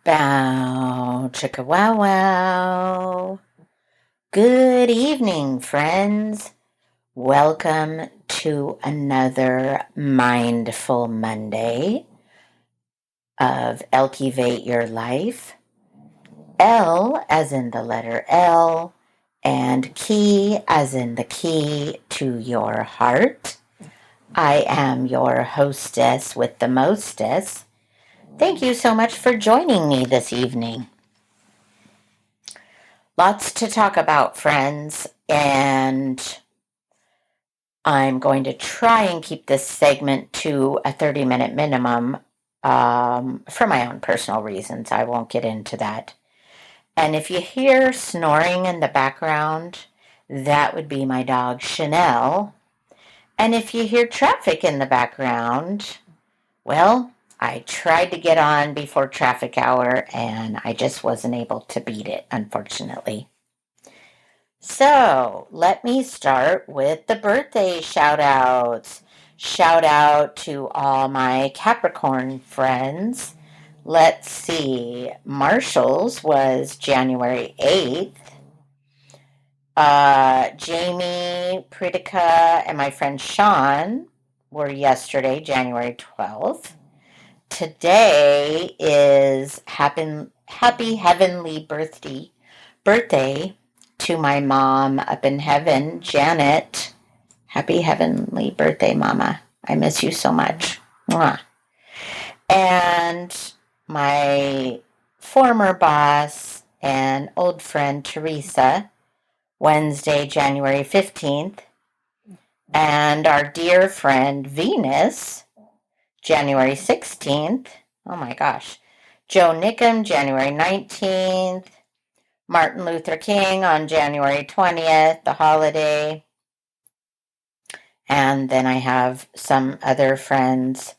Bow, chicka wow wow. Good evening, friends. Welcome to another Mindful Monday of Elkivate Your Life. L as in the letter L, and key as in the key to your heart. I am your hostess with the mostess. Thank you so much for joining me this evening. Lots to talk about, friends, and I'm going to try and keep this segment to a 30-minute minimum for my own personal reasons. I won't get into that. And if you hear snoring in the background, that would be my dog Chanel. And if you hear traffic in the background, well, I tried to get on before traffic hour and I just wasn't able to beat it, unfortunately. So let me start with the birthday shout outs. Shout out to all my Capricorn friends. Let's see. Marshall's was January 8th. Jamie, Pritika, and my friend Sean were yesterday, January 12th. Today is happy heavenly birthday to my mom up in heaven, Janet. Happy heavenly birthday, Mama. I miss you so much. Mwah. And my former boss and old friend, Teresa, Wednesday, January 15th. And our dear friend, Venus, January 16th. Oh my gosh. Joe Nickham, January 19th. Martin Luther King on January 20th, the holiday. And then I have some other friends,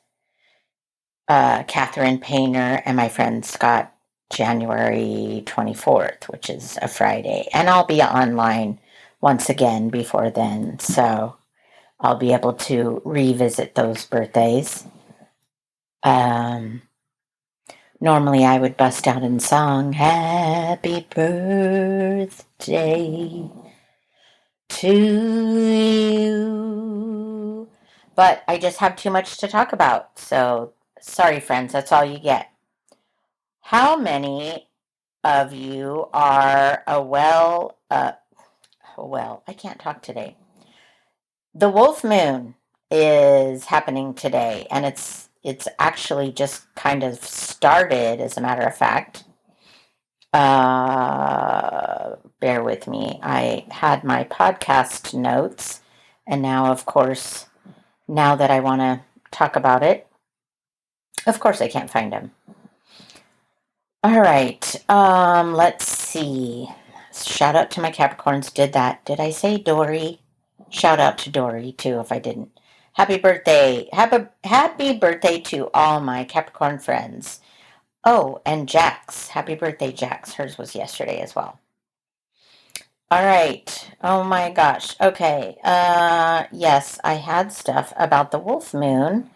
Catherine Painter and my friend Scott, January 24th, which is a Friday. And I'll be online once again before then, so I'll be able to revisit those birthdays. Normally I would bust out in song, Happy Birthday to you. But I just have too much to talk about. So sorry, friends, that's all you get. How many of you are I can't talk today. The wolf moon is happening today, and it's actually just kind of started, as a matter of fact. Bear with me. I had my podcast notes, and now, of course, now that I want to talk about it, of course, I can't find them. All right. Let's see. Shout out to my Capricorns. Did that? Did I say Dori? Shout out to Dori too, if I didn't. Happy birthday! Happy birthday to all my Capricorn friends. Oh, and Jax. Happy birthday, Jax. Hers was yesterday as well. All right. Oh my gosh. Okay. Yes, I had stuff about the wolf moon,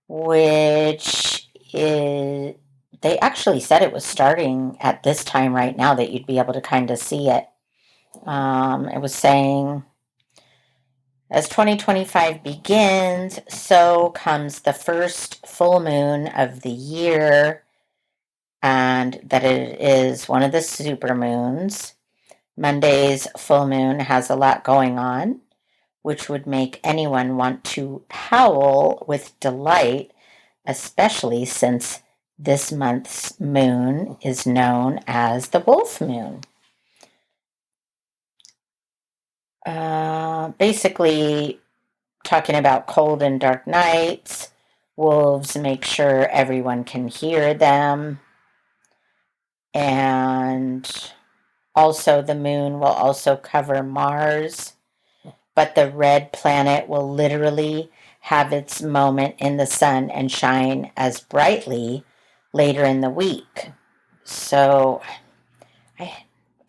which is, they actually said it was starting at this time right now that you'd be able to kind of see it. It was saying, as 2025 begins, so comes the first full moon of the year, and that it is one of the super moons. Monday's full moon has a lot going on, which would make anyone want to howl with delight, especially since this month's moon is known as the wolf moon. Basically, talking about cold and dark nights, wolves make sure everyone can hear them, and also the moon will also cover Mars, but the red planet will literally have its moment in the sun and shine as brightly later in the week. So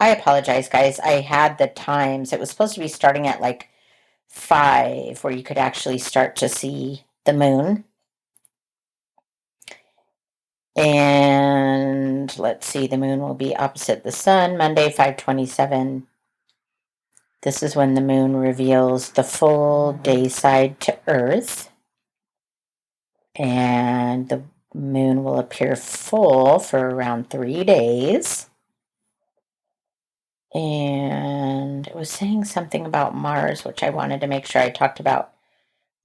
I apologize, guys. I had the times. It was supposed to be starting at like 5, where you could actually start to see the moon. And let's see, the moon will be opposite the sun, Monday, 5:27. This is when the moon reveals the full day side to Earth. And the moon will appear full for around 3 days. And it was saying something about Mars, which I wanted to make sure I talked about.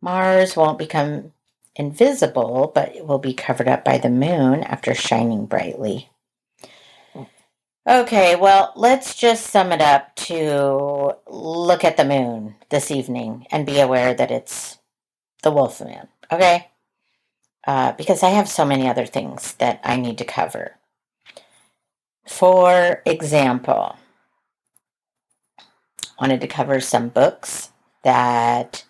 Mars won't become invisible, but it will be covered up by the moon after shining brightly. Okay, well, let's just sum it up to look at the moon this evening and be aware that it's the wolf moon, okay? Because I have so many other things that I need to cover. For example, wanted to cover some books that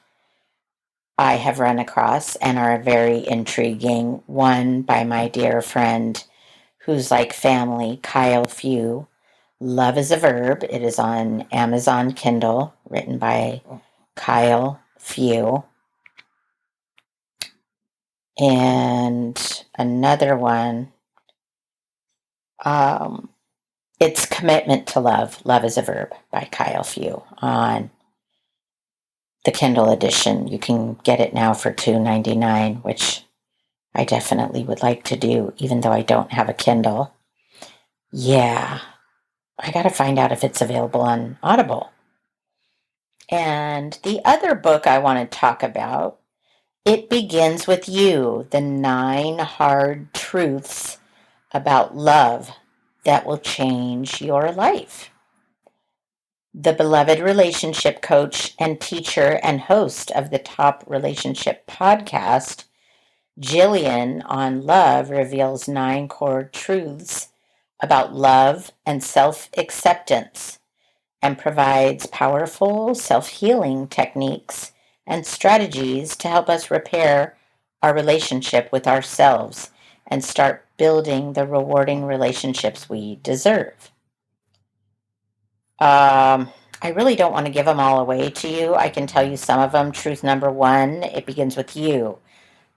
I have run across and are very intriguing. One by my dear friend who's like family, Kyle Few. Love is a Verb. It is on Amazon Kindle, written by Kyle Few. And another one, it's Commitment to Love. Love is a Verb by Kyle Few on the Kindle edition. You can get it now for $2.99, which I definitely would like to do, even though I don't have a Kindle. Yeah, I got to find out if it's available on Audible. And the other book I want to talk about, It Begins With You, the 9 Hard Truths About Love That Will Change Your Life. The beloved relationship coach and teacher and host of the Top Relationship podcast, Jillian on Love reveals 9 core truths about love and self-acceptance and provides powerful self-healing techniques and strategies to help us repair our relationship with ourselves and start building the rewarding relationships we deserve. I really don't want to give them all away to you. I can tell you some of them. Truth number 1, it begins with you.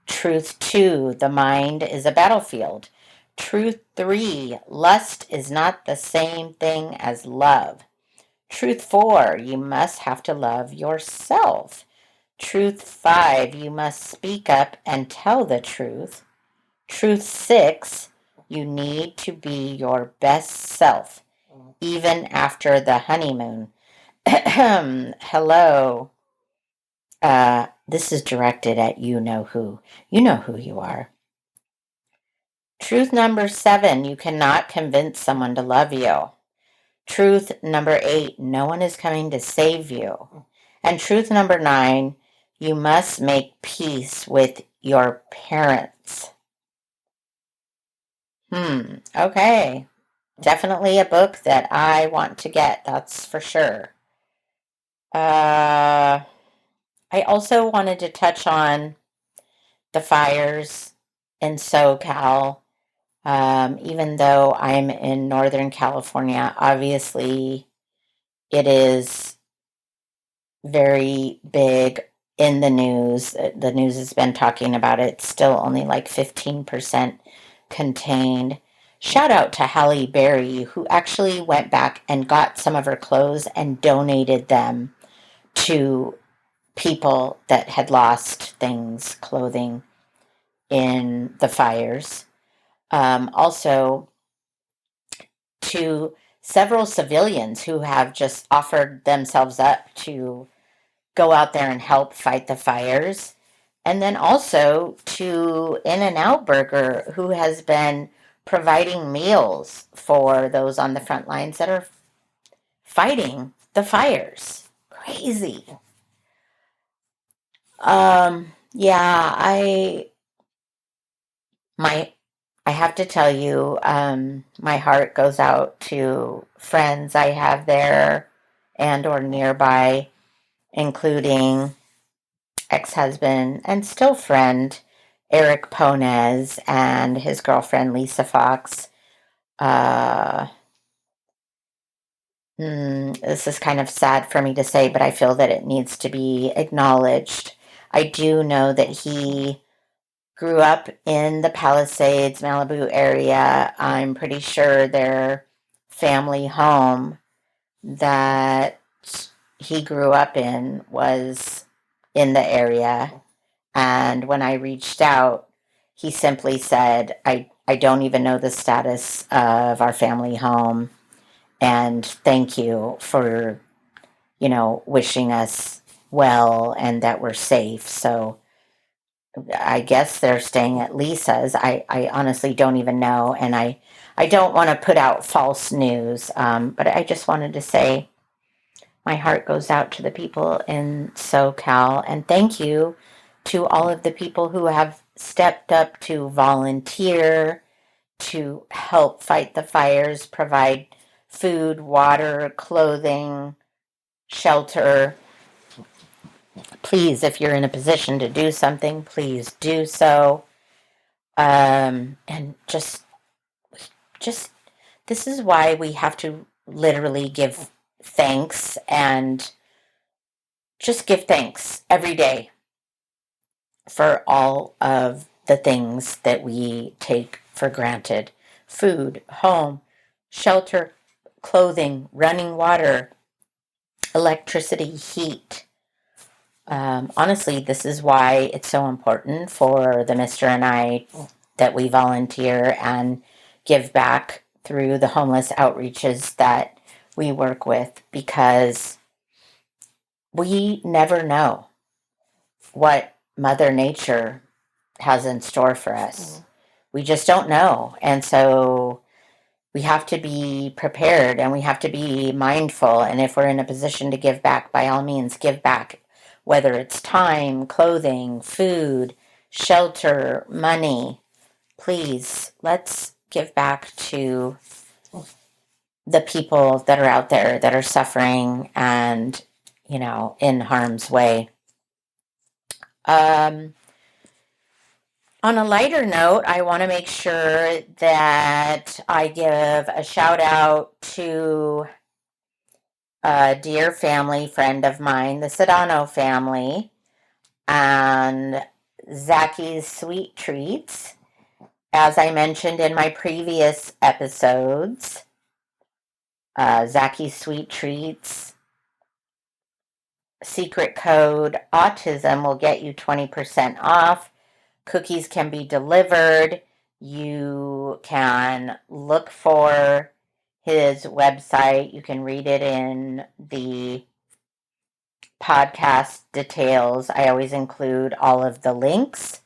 Truth 2, the mind is a battlefield. Truth 3, lust is not the same thing as love. Truth 4, you must have to love yourself. Truth 5, you must speak up and tell the truth. Truth 6, you need to be your best self, even after the honeymoon. Hello. This is directed at you know who. You know who you are. Truth number 7, you cannot convince someone to love you. Truth number 8, no one is coming to save you. And truth number 9, you must make peace with your parents. Okay. Definitely a book that I want to get, that's for sure. I also wanted to touch on the fires in SoCal. Even though I'm in Northern California, obviously it is very big in the news. The news has been talking about it. It's still only like 15% contained. Shout out to Halle Berry, who actually went back and got some of her clothes and donated them to people that had lost things, clothing, in the fires. Also, to several civilians who have just offered themselves up to go out there and help fight the fires. And then also to In-N-Out Burger, who has been providing meals for those on the front lines that are fighting the fires. Crazy. Yeah, I have to tell you, my heart goes out to friends I have there and or nearby, including ex-husband and still friend Eric Ponez and his girlfriend Lisa Fox. This is kind of sad for me to say, but I feel that it needs to be acknowledged. I do know that he grew up in the Palisades, Malibu area. I'm pretty sure their family home that he grew up in was in the area. And when I reached out, he simply said, I don't even know the status of our family home. And thank you for, wishing us well and that we're safe. So I guess they're staying at Lisa's. I honestly don't even know. And I don't want to put out false news, but I just wanted to say my heart goes out to the people in SoCal. And thank you to all of the people who have stepped up to volunteer, to help fight the fires, provide food, water, clothing, shelter. Please, if you're in a position to do something, please do so. And just this is why we have to literally give thanks and just give thanks every day for all of the things that we take for granted: food, home, shelter, clothing, running water, electricity, heat. Honestly, this is why it's so important for the Mr. and I that we volunteer and give back through the homeless outreaches that we work with, because we never know what Mother Nature has in store for us. We just don't know. And so we have to be prepared and we have to be mindful. And if we're in a position to give back, by all means, give back, whether it's time, clothing, food, shelter, money. Please, let's give back to the people that are out there that are suffering and, in harm's way. On a lighter note, I want to make sure that I give a shout out to a dear family friend of mine, the Sedano family, and Zacky's Sweet Treats. As I mentioned in my previous episodes, Zacky's Sweet Treats secret code autism will get you 20% off. Cookies can be delivered. You can look for his website. You can read it in the podcast details. I always include all of the links.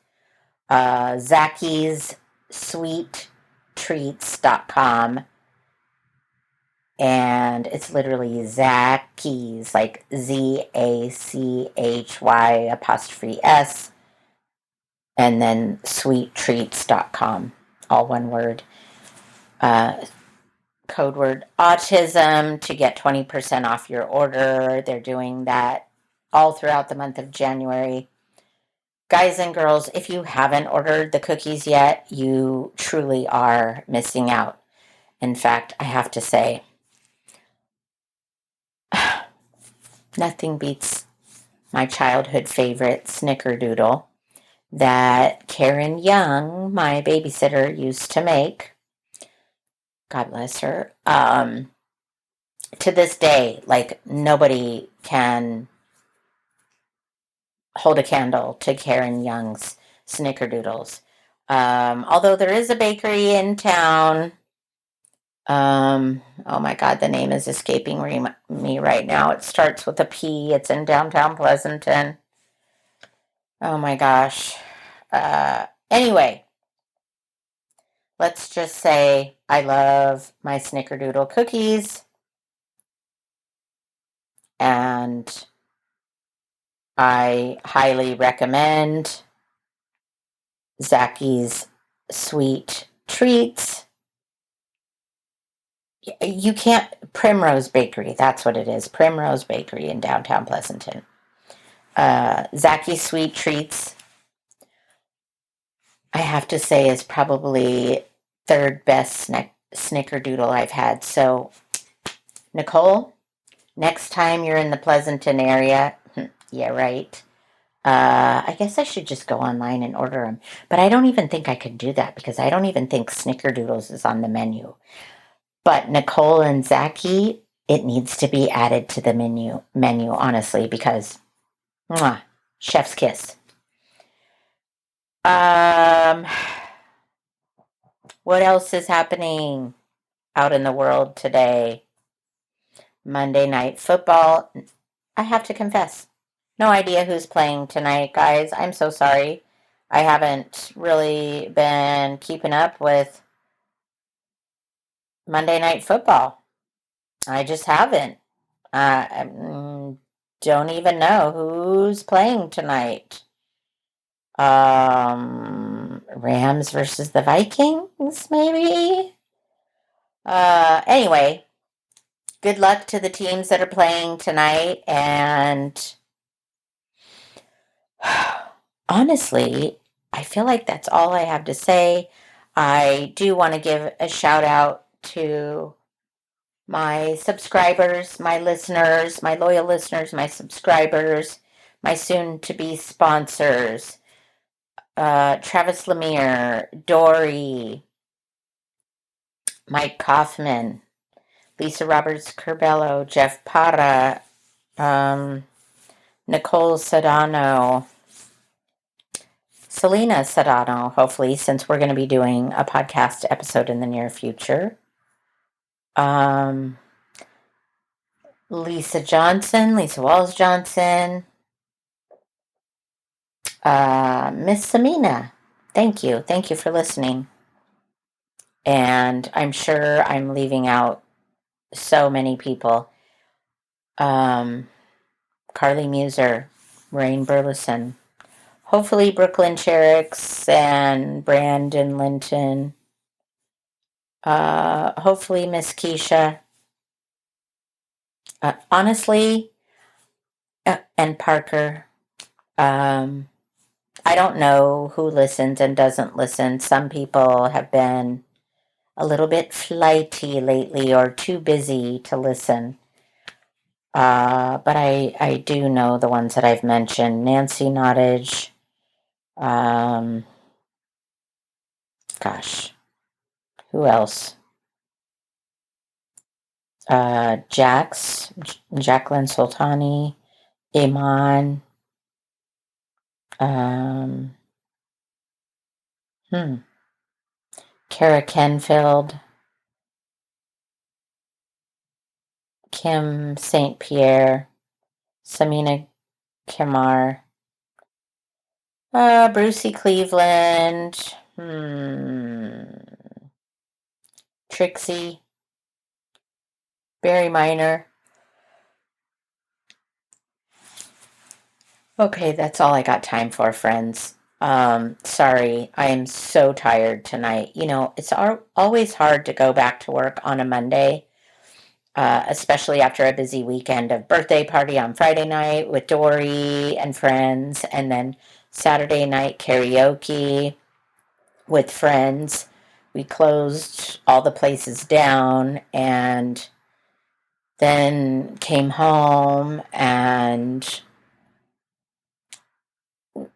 Zacky's sweettreats.com. And it's literally Zacky's, like ZACHY''S, and then sweettreats.com, all one word. Code word autism to get 20% off your order. They're doing that all throughout the month of January. Guys and girls, if you haven't ordered the cookies yet, you truly are missing out. In fact, I have to say, nothing beats my childhood favorite snickerdoodle that Karen Young, my babysitter, used to make. God bless her. To this day, like, nobody can hold a candle to Karen Young's snickerdoodles. Although there is a bakery in town. Oh my God, the name is escaping me right now. It starts with a P. It's in downtown Pleasanton. Oh my gosh. Anyway, let's just say I love my snickerdoodle cookies, and I highly recommend Zacky's Sweet Treats. You can't, Primrose Bakery, that's what it is. Primrose Bakery in downtown Pleasanton. Zacky's Sweet Treats, I have to say, is probably third best snickerdoodle I've had. So, Nicole, next time you're in the Pleasanton area, yeah, right, I guess I should just go online and order them. But I don't even think I could do that because I don't even think snickerdoodles is on the menu. But Nicole and Zachy, it needs to be added to the menu, honestly, because mwah, chef's kiss. Um, what else is happening out in the world today? Monday Night Football. I have to confess, no idea who's playing tonight, guys. I'm so sorry. I haven't really been keeping up with Monday Night Football. I just haven't. Don't even know who's playing tonight. Rams versus the Vikings, maybe? Anyway, good luck to the teams that are playing tonight. And honestly, I feel like that's all I have to say. I do want to give a shout out to my subscribers, my listeners, my loyal listeners, my subscribers, my soon to be sponsors, Travis Lemire, Dori, Mike Kaufman, Lisa Roberts Curbello, Jeff Para, Nicole Sedano, Selena Sedano, hopefully, since we're going to be doing a podcast episode in the near future. Lisa Johnson, Lisa Walls Johnson, Miss Samina. Thank you. Thank you for listening. And I'm sure I'm leaving out so many people. Carly Muser, Rain Burleson, hopefully Brooklyn Cherricks and Brandon Linton. Hopefully Miss Keisha. Honestly, and Parker. I don't know who listens and doesn't listen. Some people have been a little bit flighty lately or too busy to listen. But I do know the ones that I've mentioned. Nancy Nottage. Gosh, who else? Jacqueline Soltani, Iman. Um, Kara Kenfield, Kim St. Pierre, Samina Kimar, Brucey Cleveland, Trixie, Barry Minor. Okay, that's all I got time for, friends. Sorry, I am so tired tonight. You know, it's always hard to go back to work on a Monday, especially after a busy weekend of birthday party on Friday night with Dori and friends, and then Saturday night karaoke with friends. We closed all the places down and then came home and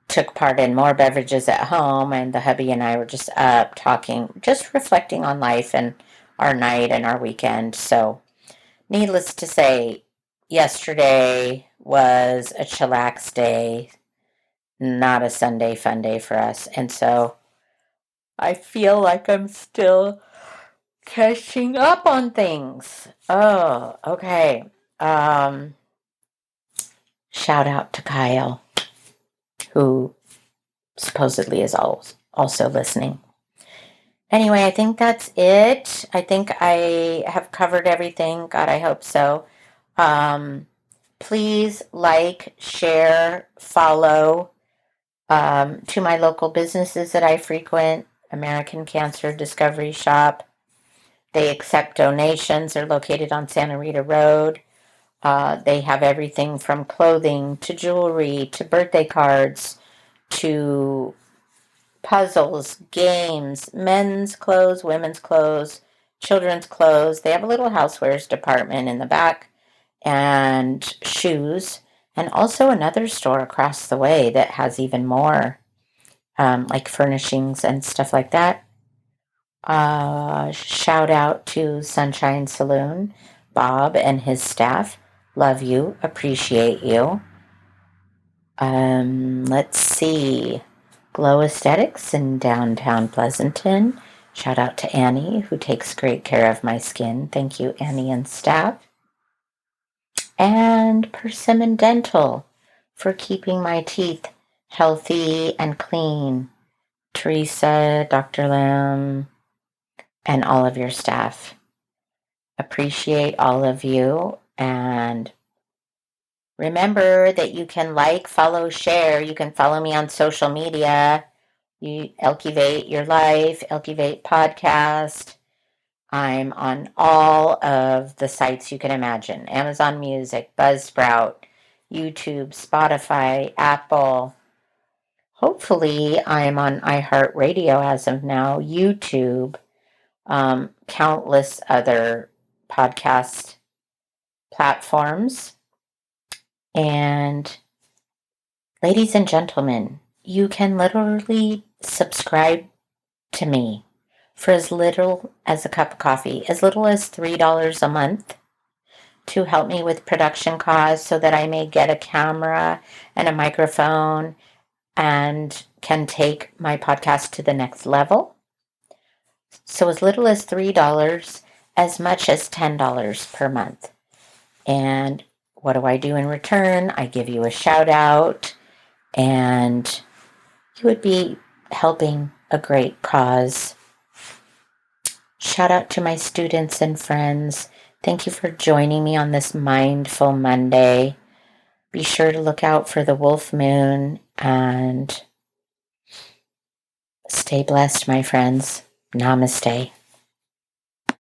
took part in more beverages at home, and the hubby and I were just up talking, just reflecting on life and our night and our weekend. So, needless to say, yesterday was a chillax day, not a Sunday fun day for us. And so I feel like I'm still catching up on things. Oh, okay. Um, Shout out to Kyle, who supposedly is also listening. Anyway, I think that's it. I think I have covered everything. God, I hope so. Please like, share, follow to my local businesses that I frequent. American Cancer Discovery Shop. They accept donations. They're located on Santa Rita Road. They have everything from clothing to jewelry to birthday cards to puzzles, games, men's clothes, women's clothes, children's clothes. They have a little housewares department in the back and shoes. And also another store across the way that has even more, like furnishings and stuff like that. Shout out to Sunshine Saloon, Bob and his staff. Love you, appreciate you. Let's see. Glow Aesthetics in downtown Pleasanton. Shout out to Annie, who takes great care of my skin. Thank you, Annie and staff. And Persimmon Dental for keeping my teeth healthy and clean. Teresa, Dr. Lim, and all of your staff. Appreciate all of you. And remember that you can like, follow, share. You can follow me on social media. You Elkivate Your Life, Elkivate Podcast. I'm on all of the sites you can imagine. Amazon Music, Buzzsprout, YouTube, Spotify, Apple. Hopefully, I'm on iHeartRadio as of now, YouTube, countless other podcast platforms. And ladies and gentlemen, you can literally subscribe to me for as little as a cup of coffee, as little as $3 a month to help me with production costs so that I may get a camera and a microphone and can take my podcast to the next level. So as little as $3, as much as $10 per month. And what do I do in return? I give you a shout out, and you would be helping a great cause. Shout out to my students and friends. Thank you for joining me on this Mindful Monday. Be sure to look out for the wolf moon and stay blessed, my friends. Namaste.